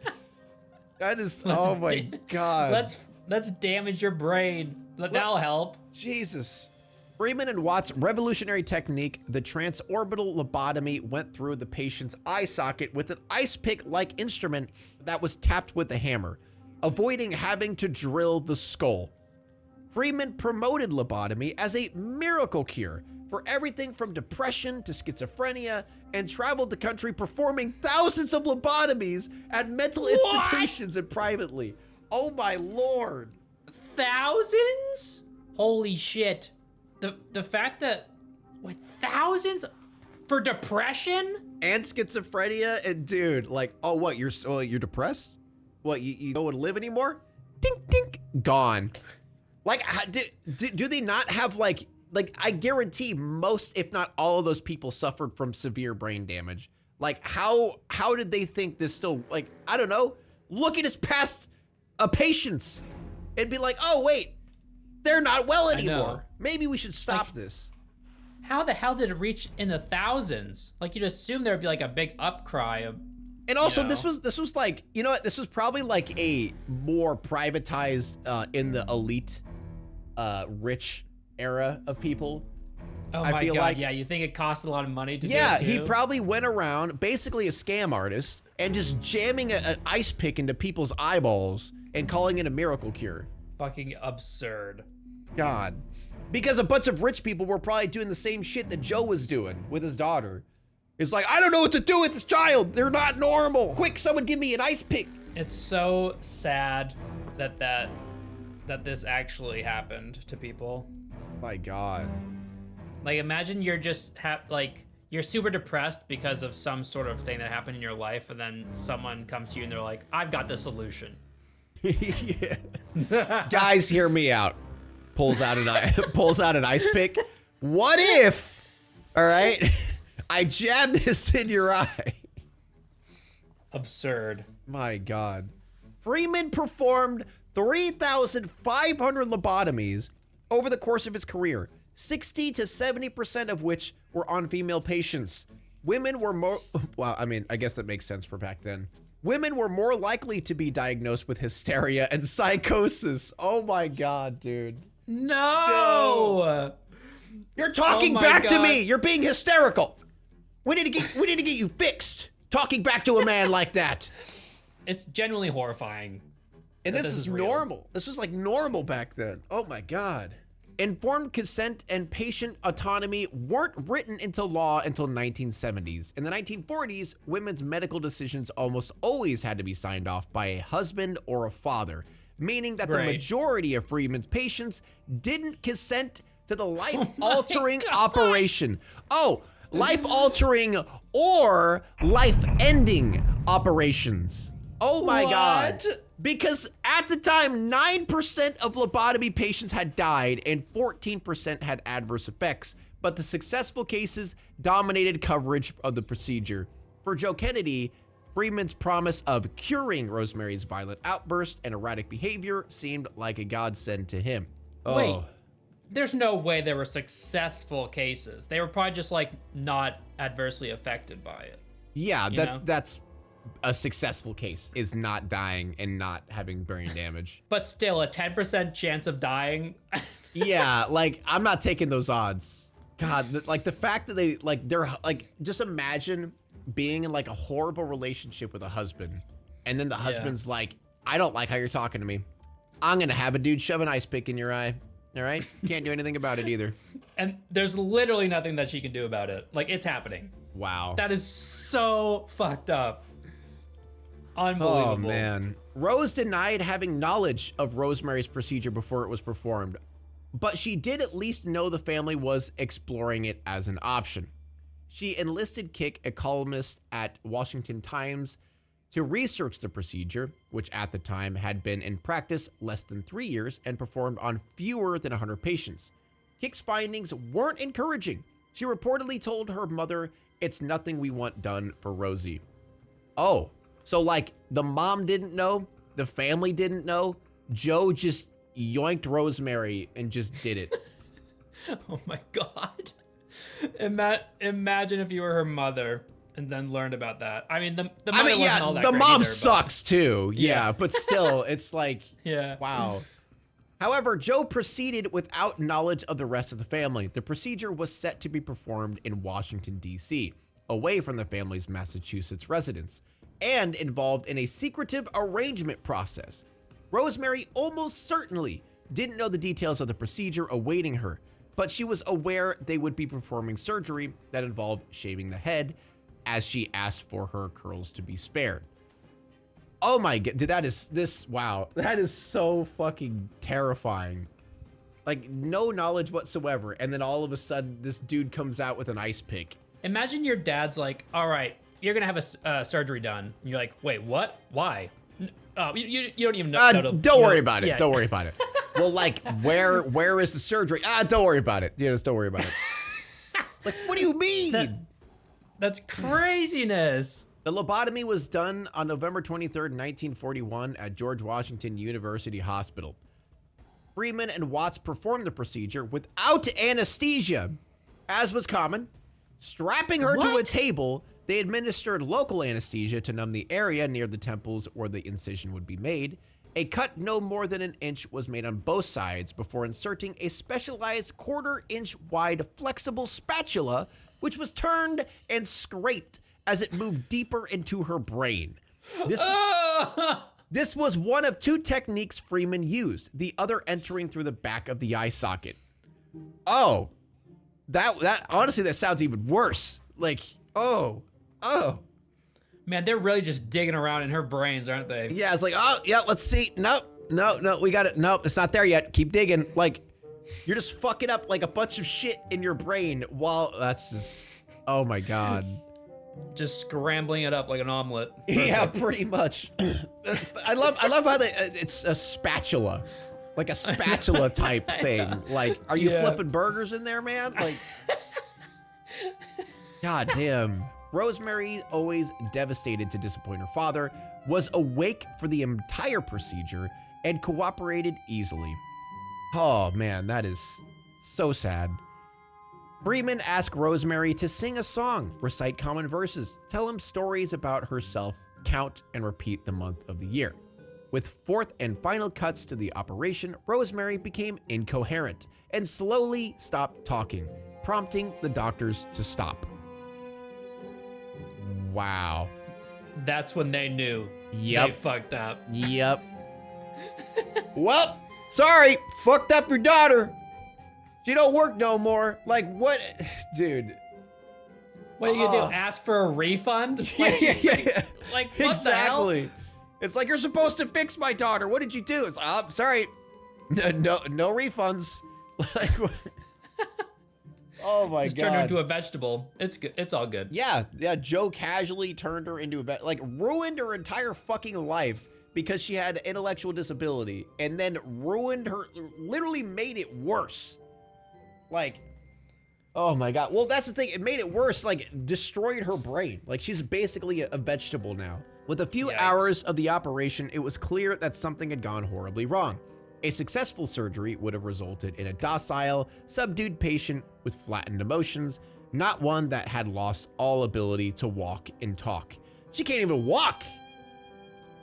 Speaker 2: That is, oh my god.
Speaker 1: Let's damage your brain. That'll help.
Speaker 2: Jesus. Freeman and Watt's revolutionary technique, the transorbital lobotomy, went through the patient's eye socket with an ice pick-like instrument that was tapped with a hammer, avoiding having to drill the skull. Freeman promoted lobotomy as a miracle cure for everything from depression to schizophrenia, and traveled the country performing thousands of lobotomies at mental institutions and privately. Oh my lord.
Speaker 1: Thousands? Holy shit. The fact that with thousands for depression
Speaker 2: and schizophrenia, and dude, like, oh, what, you're depressed? What, you don't want to live anymore? Dink, dink, gone. Like, do they not have like I guarantee most, if not all of those people suffered from severe brain damage. Like, how did they think this still, like, I don't know, look at his past patients and be like, oh wait, they're not well anymore. Maybe we should stop this.
Speaker 1: How the hell did it reach in the thousands? Like, you'd assume there'd be like a big upcry of.
Speaker 2: And also, this was like, you know what? This was probably like a more privatized in the elite, rich era of people.
Speaker 1: Oh my god! Yeah, you think it costs a lot of money to do it too?
Speaker 2: He probably went around, basically a scam artist, and just jamming an ice pick into people's eyeballs and calling it a miracle cure.
Speaker 1: Fucking absurd.
Speaker 2: God. Because a bunch of rich people were probably doing the same shit that Joe was doing with his daughter. It's like, I don't know what to do with this child. They're not normal. Quick, someone give me an ice pick.
Speaker 1: It's so sad that this actually happened to people.
Speaker 2: My God.
Speaker 1: Like, imagine you're just you're super depressed because of some sort of thing that happened in your life, and then someone comes to you and they're like, I've got the solution.
Speaker 2: Yeah. Guys, hear me out. Pulls out an ice pick. What if, all right, I jab this in your eye?
Speaker 1: Absurd.
Speaker 2: My God. Freeman performed 3,500 lobotomies over the course of his career, 60 to 70% of which were on female patients. Women were more, well, I mean, I guess that makes sense for back then. Women were more likely to be diagnosed with hysteria and psychosis. Oh my God, dude.
Speaker 1: No!
Speaker 2: You're talking back to me. You're being hysterical. We need to get you fixed. Talking back to a man like that.
Speaker 1: It's genuinely horrifying.
Speaker 2: And this is normal. This was like normal back then. Oh my God. Informed consent and patient autonomy weren't written into law until 1970s. In the 1940s, women's medical decisions almost always had to be signed off by a husband or a father, meaning that the majority of Freeman's patients didn't consent to the life-altering operation. Oh, life-altering or life-ending operations. Oh my God. Because at the time, 9% of lobotomy patients had died and 14% had adverse effects, but the successful cases dominated coverage of the procedure. For Joe Kennedy, Freeman's promise of curing Rosemary's violent outburst and erratic behavior seemed like a godsend to him.
Speaker 1: Wait, there's no way they were successful cases. They were probably just like not adversely affected by it.
Speaker 2: Yeah,
Speaker 1: You know?
Speaker 2: that's a successful case, is not dying and not having brain damage.
Speaker 1: But still, a 10% chance of dying.
Speaker 2: Yeah, like, I'm not taking those odds. God, like, the fact that they're, like, just imagine being in, like, a horrible relationship with a husband, and then the husband's like, I don't like how you're talking to me. I'm gonna have a dude shove an ice pick in your eye. All right? Can't do anything about it either.
Speaker 1: And there's literally nothing that she can do about it. Like, it's happening.
Speaker 2: Wow.
Speaker 1: That is so fucked up. Unbelievable.
Speaker 2: Oh, man. Rose denied having knowledge of Rosemary's procedure before it was performed, but she did at least know the family was exploring it as an option. She enlisted Kick, a columnist at Washington Times, to research the procedure, which at the time had been in practice less than 3 years and performed on fewer than 100 patients. Kick's findings weren't encouraging. She reportedly told her mother, "It's nothing we want done for Rosie." Oh, so like the mom didn't know, the family didn't know, Joe just yoinked Rosemary and just did it.
Speaker 1: Oh my God. Imagine if you were her mother and then learned about that. I mean, the mother wasn't all that
Speaker 2: the
Speaker 1: great
Speaker 2: mom
Speaker 1: either,
Speaker 2: sucks too. Yeah,
Speaker 1: Yeah.
Speaker 2: but still, it's like,
Speaker 1: Yeah.
Speaker 2: wow. However, Joe proceeded without knowledge of the rest of the family. The procedure was set to be performed in Washington, D.C., away from the family's Massachusetts residence, and involved in a secretive arrangement process. Rosemary almost certainly didn't know the details of the procedure awaiting her, but she was aware they would be performing surgery that involved shaving the head, as she asked for her curls to be spared. Oh my God, dude, wow, that is so fucking terrifying. Like, no knowledge whatsoever, and then all of a sudden, this dude comes out with an ice pick.
Speaker 1: Imagine your dad's like, all right, you're going to have a surgery done. And you're like, wait, what? Why? You don't even know.
Speaker 2: Don't worry about it. Don't worry about it. Well, like, where is the surgery? Don't worry about it. Yeah, just don't worry about it. Like, what do you mean?
Speaker 1: That's craziness.
Speaker 2: The lobotomy was done on November 23rd, 1941 at George Washington University Hospital. Freeman and Watts performed the procedure without anesthesia, as was common. Strapping her to a table, they administered local anesthesia to numb the area near the temples where the incision would be made. A cut no more than an inch was made on both sides before inserting a specialized quarter-inch wide flexible spatula, which was turned and scraped as it moved deeper into her brain. This was one of two techniques Freeman used, the other entering through the back of the eye socket. Oh, that honestly, that sounds even worse. Like, oh.
Speaker 1: Man, they're really just digging around in her brains, aren't they?
Speaker 2: Yeah, it's like, oh, yeah, let's see. No, we got it. Nope, it's not there yet. Keep digging. Like, you're just fucking up like a bunch of shit in your brain while that's just, oh my God.
Speaker 1: Just scrambling it up like an omelet.
Speaker 2: Yeah, pretty much. I love how it's a spatula, like a spatula type thing. Like, are you flipping burgers in there, man? Like, God damn. Rosemary, always devastated to disappoint her father, was awake for the entire procedure and cooperated easily. Oh man, that is so sad. Freeman asked Rosemary to sing a song, recite common verses, tell him stories about herself, count and repeat the month of the year. With fourth and final cuts to the operation, Rosemary became incoherent and slowly stopped talking, prompting the doctors to stop. Wow.
Speaker 1: That's when they knew
Speaker 2: Yep.
Speaker 1: they fucked up.
Speaker 2: Yep. Well, sorry, fucked up your daughter. She don't work no more. Like, what? Dude.
Speaker 1: What are you gonna do? Ask for a refund? Like,
Speaker 2: Yeah.
Speaker 1: like what the hell?
Speaker 2: Exactly. It's like, you're supposed to fix my daughter. What did you do? It's, oh, sorry. No refunds. Like, what? Oh my
Speaker 1: Just
Speaker 2: God.
Speaker 1: turn her into a vegetable. It's good. It's all good.
Speaker 2: Yeah, Joe casually turned her into ruined her entire fucking life because she had intellectual disability, and then ruined her, literally made it worse. Like, oh my God. Well, that's the thing. It made it worse, like destroyed her brain. Like, she's basically a vegetable now. With a few
Speaker 1: Yikes.
Speaker 2: hours of the operation, it was clear that something had gone horribly wrong. A successful surgery would have resulted in a docile, subdued patient with flattened emotions, not one that had lost all ability to walk and talk. She can't even walk!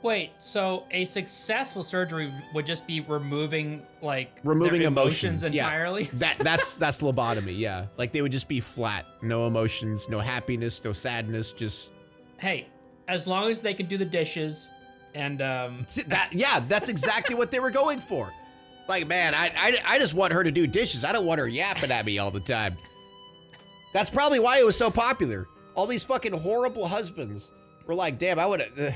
Speaker 1: Wait, so a successful surgery would just be removing their
Speaker 2: emotions
Speaker 1: entirely?
Speaker 2: Yeah. That's lobotomy, yeah. Like they would just be flat, no emotions, no happiness, no sadness, just.
Speaker 1: Hey, as long as they can do the dishes, and
Speaker 2: that's exactly what they were going for. Like, man, I just want her to do dishes. I don't want her yapping at me all the time. That's probably why it was so popular. All these fucking horrible husbands were like, damn, I would.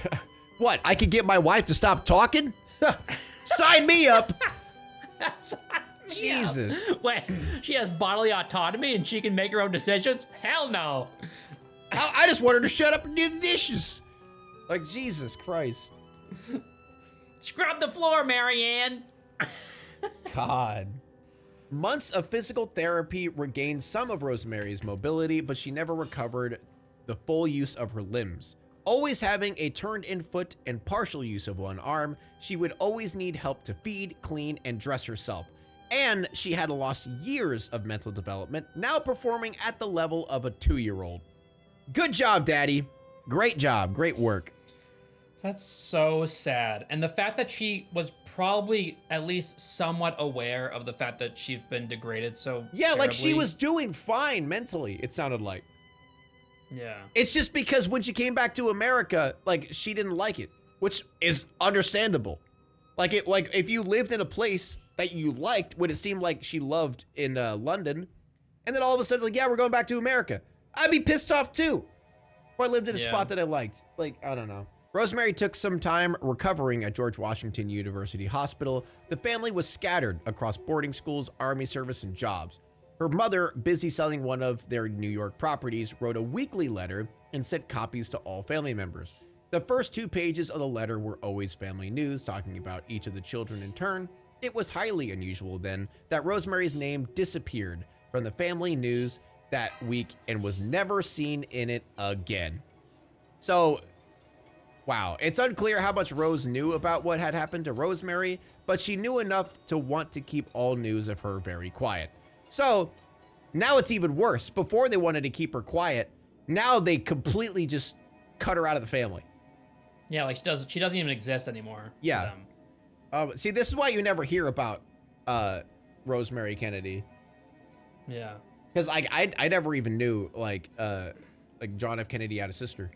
Speaker 2: What? I could get my wife to stop talking? Sign me up. Jesus.
Speaker 1: Wait, she has bodily autonomy and she can make her own decisions? Hell no.
Speaker 2: I just want her to shut up and do the dishes. Like, Jesus Christ.
Speaker 1: Scrub the floor, Marianne.
Speaker 2: God. Months of physical therapy regained some of Rosemary's mobility, but she never recovered the full use of her limbs. Always having a turned-in foot and partial use of one arm, she would always need help to feed, clean, and dress herself. And she had lost years of mental development, now performing at the level of a 2-year-old. Good job, Daddy. Great job. Great work.
Speaker 1: That's so sad. And the fact that she was probably at least somewhat aware of the fact that she's been degraded so terribly.
Speaker 2: Like she was doing fine mentally, it sounded like.
Speaker 1: Yeah.
Speaker 2: It's just because when she came back to America, like she didn't like it, which is understandable. Like if you lived in a place that you liked, what it seemed like she loved in London, and then all of a sudden like, yeah, we're going back to America, I'd be pissed off too. Or I lived in a spot that I liked. Like, I don't know. Rosemary took some time recovering at George Washington University Hospital. The family was scattered across boarding schools, army service, and jobs. Her mother, busy selling one of their New York properties, wrote a weekly letter and sent copies to all family members. The first 2 pages of the letter were always family news, talking about each of the children in turn. It was highly unusual then that Rosemary's name disappeared from the family news that week and was never seen in it again. So, wow, it's unclear how much Rose knew about what had happened to Rosemary, but she knew enough to want to keep all news of her very quiet. So now it's even worse. Before they wanted to keep her quiet, now they completely just cut her out of the family.
Speaker 1: Yeah, like she doesn't even exist anymore.
Speaker 2: Yeah. See, this is why you never hear about Rosemary Kennedy.
Speaker 1: Yeah.
Speaker 2: Because I never even knew like John F. Kennedy had a sister,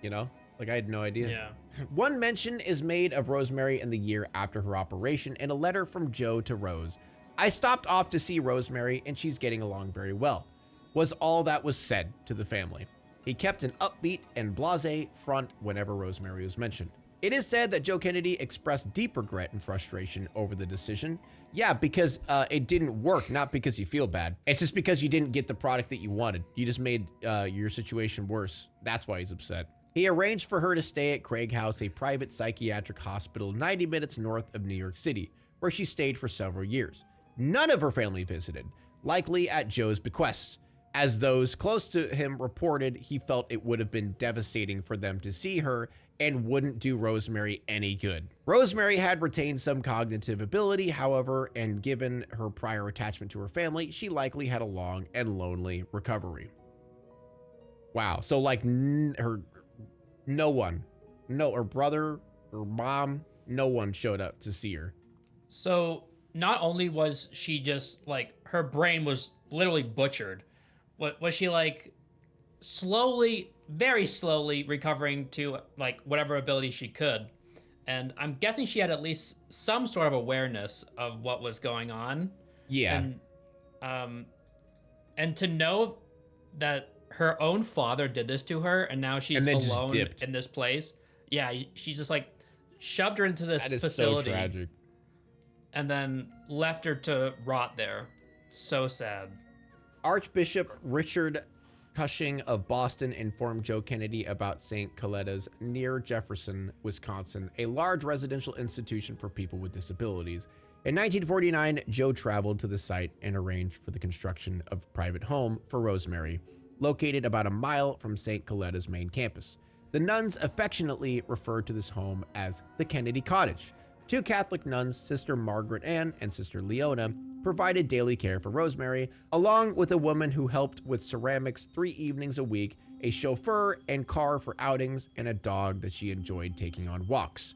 Speaker 2: you know? Like I had no idea.
Speaker 1: Yeah.
Speaker 2: One mention is made of Rosemary in the year after her operation in a letter from Joe to Rose. I stopped off to see Rosemary and she's getting along very well, was all that was said to the family. He kept an upbeat and blasé front whenever Rosemary was mentioned. It is said that Joe Kennedy expressed deep regret and frustration over the decision. Yeah, because it didn't work, not because you feel bad. It's just because you didn't get the product that you wanted. You just made your situation worse. That's why he's upset. He arranged for her to stay at Craig House, a private psychiatric hospital 90 minutes north of New York City, where she stayed for several years. None of her family visited, likely at Joe's bequest. As those close to him reported, he felt it would have been devastating for them to see her and wouldn't do Rosemary any good. Rosemary had retained some cognitive ability, however, and given her prior attachment to her family, she likely had a long and lonely recovery. Wow. So like her brother, her mom, no one showed up to see her.
Speaker 1: So not only was she just like, her brain was literally butchered, was she like slowly, very slowly recovering to like whatever ability she could. And I'm guessing she had at least some sort of awareness of what was going on.
Speaker 2: Yeah.
Speaker 1: And to know that her own father did this to her and now she's alone in this place. Yeah, she just like shoved her into this facility.
Speaker 2: So tragic.
Speaker 1: And then left her to rot there. So sad.
Speaker 2: Archbishop Richard Cushing of Boston informed Joe Kennedy about St. Coletta's near Jefferson, Wisconsin, a large residential institution for people with disabilities. In 1949, Joe traveled to the site and arranged for the construction of a private home for Rosemary, located about a mile from St. Coletta's main campus. The nuns affectionately referred to this home as the Kennedy Cottage. Two Catholic nuns, Sister Margaret Ann and Sister Leona, provided daily care for Rosemary, along with a woman who helped with ceramics 3 evenings a week, a chauffeur and car for outings, and a dog that she enjoyed taking on walks.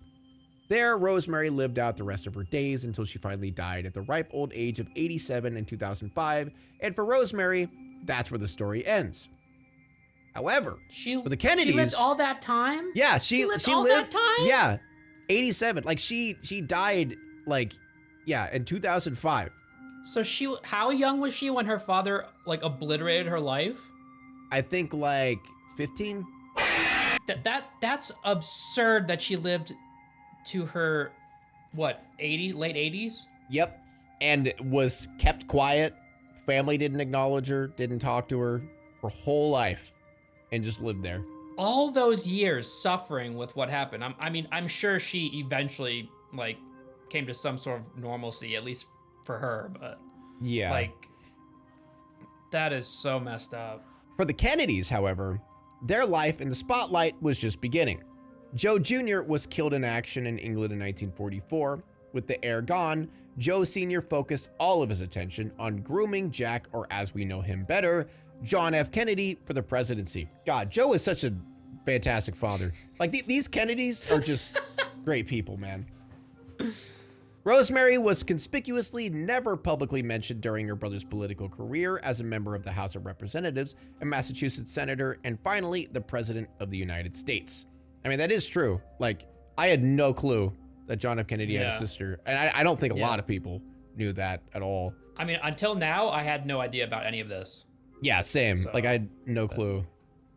Speaker 2: There, Rosemary lived out the rest of her days until she finally died at the ripe old age of 87 in 2005, and for Rosemary, that's where the story ends. However, for the Kennedys,
Speaker 1: she lived all that time?
Speaker 2: Yeah, she lived
Speaker 1: all that time?
Speaker 2: Yeah, 87. Like she died in 2005.
Speaker 1: So how young was she when her father obliterated her life?
Speaker 2: I think 15.
Speaker 1: That's absurd that she lived to her late 80s?
Speaker 2: Yep. And was kept quiet. Family didn't acknowledge her, didn't talk to her whole life, and just lived there.
Speaker 1: All those years suffering with what happened. I'm sure she eventually came to some sort of normalcy, at least for her, but
Speaker 2: yeah,
Speaker 1: that is so messed up.
Speaker 2: For the Kennedys, however, their life in the spotlight was just beginning. Joe Jr. was killed in action in England in 1944. With the heir gone, Joe Sr. focused all of his attention on grooming Jack, or as we know him better, John F. Kennedy, for the presidency. God, Joe is such a fantastic father. These Kennedys are just great people, man. Rosemary was conspicuously never publicly mentioned during her brother's political career as a member of the House of Representatives, a Massachusetts senator, and finally, the President of the United States. I mean, that is true. I had no clue that John F. Kennedy had a sister, and I don't think a lot of people knew that at all.
Speaker 1: I mean, until now, I had no idea about any of this.
Speaker 2: Yeah, same. So, I had no clue.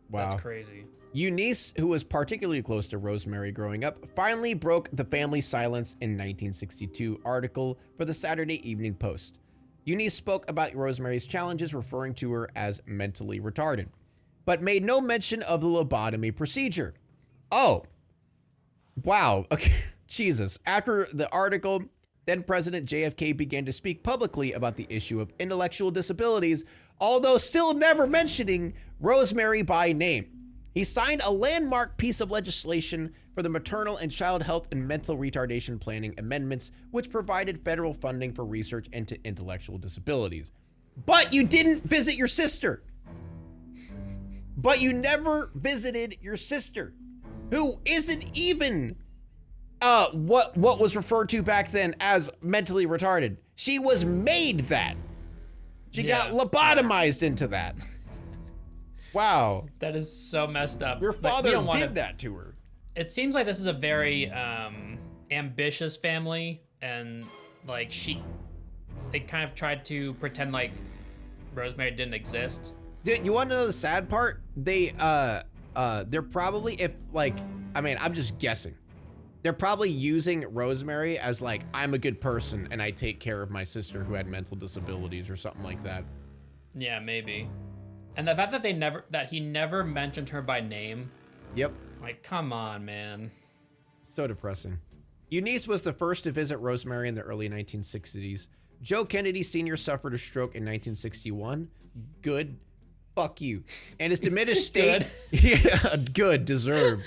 Speaker 2: Wow.
Speaker 1: That's crazy.
Speaker 2: Eunice, who was particularly close to Rosemary growing up, finally broke the family silence in 1962 article for the Saturday Evening Post. Eunice spoke about Rosemary's challenges, referring to her as mentally retarded, but made no mention of the lobotomy procedure. Oh, wow. Okay, Jesus. After the article, then President JFK began to speak publicly about the issue of intellectual disabilities, although still never mentioning Rosemary by name. He signed a landmark piece of legislation for the Maternal and Child Health and Mental Retardation Planning Amendments, which provided federal funding for research into intellectual disabilities. But you didn't visit your sister. But you never visited your sister, who isn't even what was referred to back then as mentally retarded. She was made that. She got lobotomized into that. Wow.
Speaker 1: That is so messed up.
Speaker 2: Your father did that to her.
Speaker 1: It seems like this is a very ambitious family, and they kind of tried to pretend like Rosemary didn't exist.
Speaker 2: Dude, you want to know the sad part? They're probably, I'm just guessing. They're probably using Rosemary as I'm a good person and I take care of my sister who had mental disabilities or something like that.
Speaker 1: Yeah, maybe. And the fact that he never mentioned her by name.
Speaker 2: Yep.
Speaker 1: Come on, man.
Speaker 2: So depressing. Eunice was the first to visit Rosemary in the early 1960s. Joe Kennedy Sr. suffered a stroke in 1961. Good. Fuck you. And his diminished state... Good. Deserved.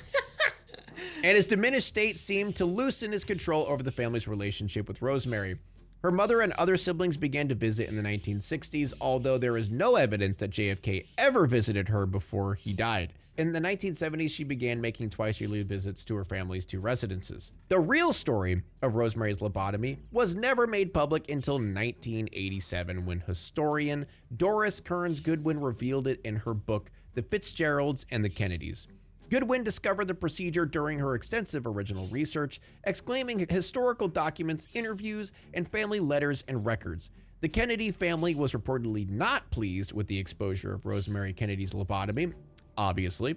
Speaker 2: And his diminished state seemed to loosen his control over the family's relationship with Rosemary. Her mother and other siblings began to visit in the 1960s, although there is no evidence that JFK ever visited her before he died. In the 1970s, she began making twice-yearly visits to her family's 2 residences. The real story of Rosemary's lobotomy was never made public until 1987, when historian Doris Kearns Goodwin revealed it in her book, The Fitzgeralds and the Kennedys. Goodwin discovered the procedure during her extensive original research, exclaiming historical documents, interviews, and family letters and records. The Kennedy family was reportedly not pleased with the exposure of Rosemary Kennedy's lobotomy, obviously.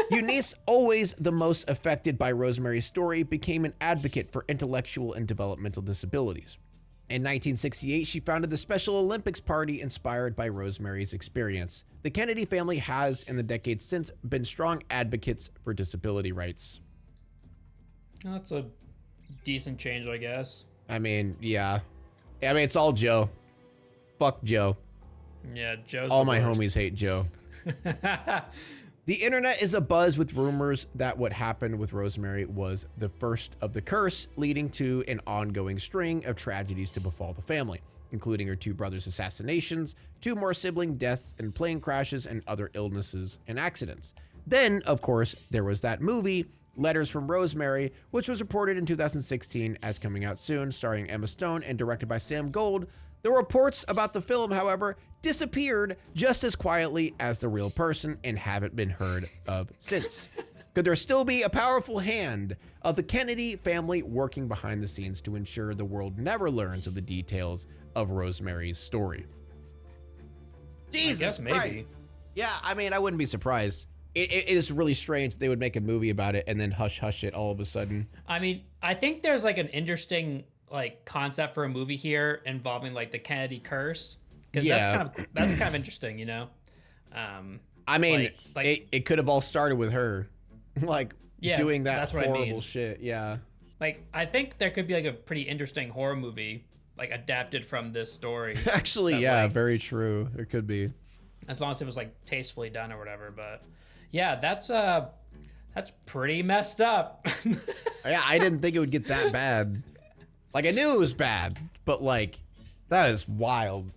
Speaker 2: Eunice, always the most affected by Rosemary's story, became an advocate for intellectual and developmental disabilities. In 1968, she founded the Special Olympics Party inspired by Rosemary's experience. The Kennedy family has, in the decades since, been strong advocates for disability rights.
Speaker 1: That's a decent change, I guess.
Speaker 2: I mean, yeah. It's all Joe. Fuck Joe.
Speaker 1: Yeah, Joe's
Speaker 2: all my homies hate Joe. The internet is abuzz with rumors that what happened with Rosemary was the first of the curse, leading to an ongoing string of tragedies to befall the family, including her 2 brothers' assassinations, 2 more sibling deaths in plane crashes, and other illnesses and accidents. Then, of course, there was that movie, Letters from Rosemary, which was reported in 2016 as coming out soon, starring Emma Stone and directed by Sam Gold. The reports about the film, however, disappeared just as quietly as the real person and haven't been heard of since. Could there still be a powerful hand of the Kennedy family working behind the scenes to ensure the world never learns of the details of Rosemary's story? Jesus
Speaker 1: I guess maybe.
Speaker 2: Christ. Yeah, I mean, I wouldn't be surprised. It is really strange that they would make a movie about it and then hush it all of a sudden.
Speaker 1: I mean, I think there's like an interesting like concept for a movie here involving like the Kennedy curse, because that's kind of interesting, you know.
Speaker 2: I mean, it could have all started with her, like doing that horrible shit. Yeah.
Speaker 1: Like, I think there could be like a pretty interesting horror movie like adapted from this story.
Speaker 2: Actually, yeah, like, very true. It could be,
Speaker 1: as long as it was like tastefully done or whatever. But yeah, that's pretty messed up.
Speaker 2: Yeah, I didn't think it would get that bad. Like, I knew it was bad, but like, that is wild.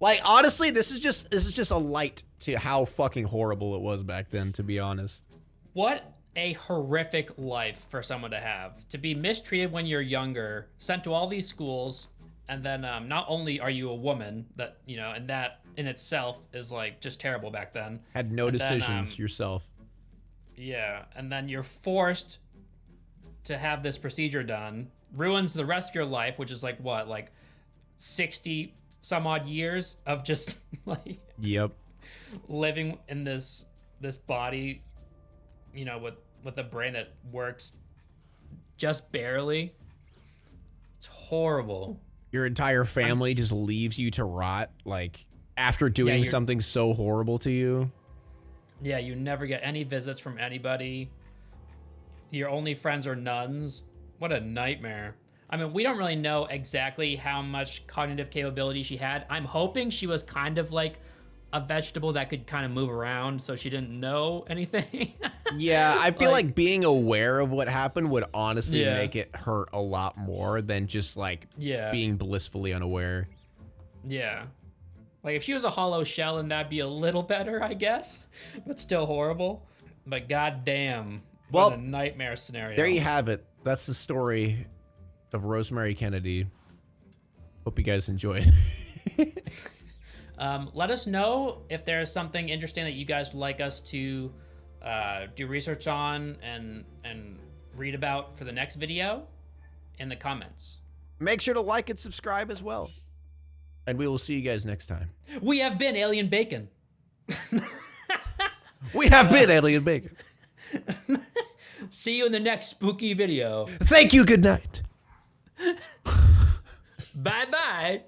Speaker 2: Like, honestly, this is just a light to how fucking horrible it was back then, to be honest.
Speaker 1: What a horrific life for someone to have. To be mistreated when you're younger, sent to all these schools, and then not only are you a woman, that, you know, and that in itself is like just terrible back then.
Speaker 2: Had no decisions yourself.
Speaker 1: Yeah, and then you're forced to have this procedure done. Ruins the rest of your life, which is like what, like 60 some odd years of just like living in this body, you know, with a brain that works just barely. It's horrible.
Speaker 2: Your entire family just leaves you to rot, like, after doing something so horrible to you.
Speaker 1: Yeah, you never get any visits from anybody. Your only friends are nuns. What a nightmare. I mean, we don't really know exactly how much cognitive capability she had. I'm hoping she was kind of like a vegetable that could kind of move around, so she didn't know anything.
Speaker 2: Yeah, I feel like being aware of what happened would honestly make it hurt a lot more than just like being blissfully unaware.
Speaker 1: Yeah. Like, if she was a hollow shell, and that'd be a little better, I guess, but still horrible. But goddamn, what a nightmare scenario.
Speaker 2: There you have it. That's the story of Rosemary Kennedy. Hope you guys enjoyed.
Speaker 1: Let us know if there's something interesting that you guys would like us to do research on and read about for the next video in the comments.
Speaker 2: Make sure to like and subscribe as well. And we will see you guys next time.
Speaker 1: We have been Alien Bacon.
Speaker 2: We have been Alien Bacon.
Speaker 1: See you in the next spooky video.
Speaker 2: Thank you. Good night.
Speaker 1: Bye-bye.